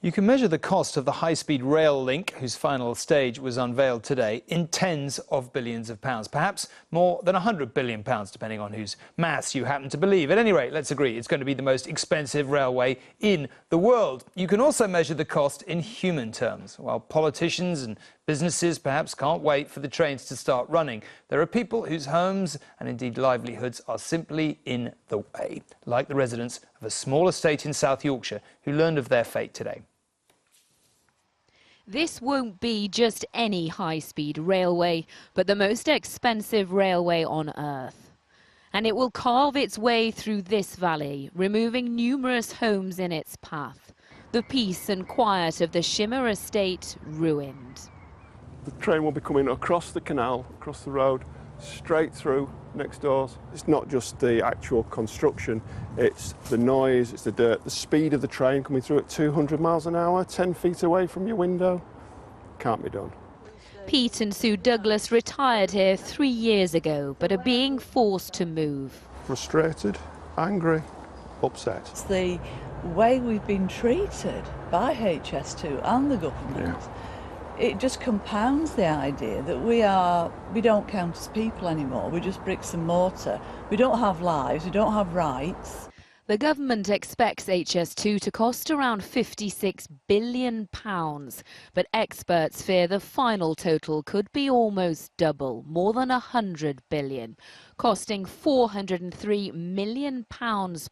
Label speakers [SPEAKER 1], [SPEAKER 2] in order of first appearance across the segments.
[SPEAKER 1] You can measure the cost of the high-speed rail link, whose final stage was unveiled today, in tens of billions of pounds, perhaps more than £100 billion, depending on whose maths you happen to believe. At any rate, let's agree it's going to be the most expensive railway in the world. You can also measure the cost in human terms. While politicians and businesses perhaps can't wait for the trains to start running, there are people whose homes and indeed livelihoods are simply in the way, like the residents of a small estate in South Yorkshire who learned of their fate today.
[SPEAKER 2] This won't be just any high-speed railway, but the most expensive railway on Earth. And it will carve its way through this valley, removing numerous homes in its path. The peace and quiet of the Shimmer estate ruined.
[SPEAKER 3] The train will be coming across the canal, across the road, straight through next doors. It's not just the actual construction, it's the noise, it's the dirt, the speed of the train coming through at 200 miles an hour, 10 feet away from your window. Can't be done.
[SPEAKER 2] Pete and Sue Douglas retired here 3 years ago, but are being forced to move.
[SPEAKER 3] Frustrated, angry, upset.
[SPEAKER 4] It's the way we've been treated by HS2 and the government.
[SPEAKER 3] Yeah.
[SPEAKER 4] It just compounds the idea that we don't count as people anymore. We're just bricks and mortar. We don't have lives, we don't have rights.
[SPEAKER 2] The government expects HS2 to cost around £56 billion, but experts fear the final total could be almost double, more than £100 billion, costing £403 million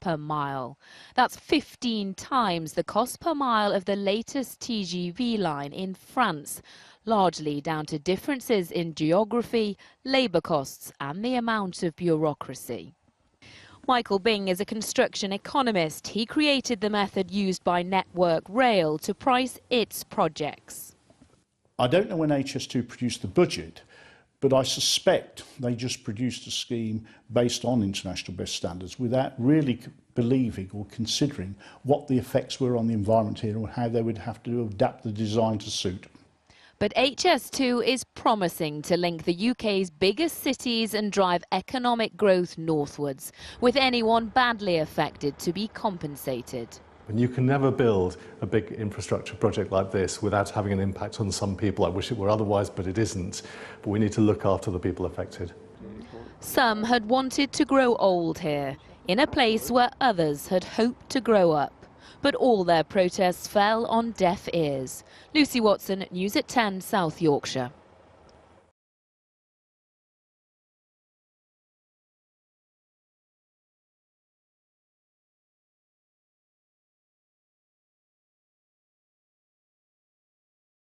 [SPEAKER 2] per mile. That's 15 times the cost per mile of the latest TGV line in France, largely down to differences in geography, labour costs and the amount of bureaucracy. Michael Bing is a construction economist. He created the method used by Network Rail to price its projects.
[SPEAKER 5] I don't know when HS2 produced the budget, but I suspect they just produced a scheme based on international best standards without really believing or considering what the effects were on the environment here and how they would have to adapt the design to suit.
[SPEAKER 2] But HS2 is promising to link the UK's biggest cities and drive economic growth northwards, with anyone badly affected to be compensated.
[SPEAKER 6] And you can never build a big infrastructure project like this without having an impact on some people. I wish it were otherwise, but it isn't. But we need to look after the people affected.
[SPEAKER 2] Some had wanted to grow old here, in a place where others had hoped to grow up. But all their protests fell on deaf ears. Lucy Watson, News at 10, South Yorkshire.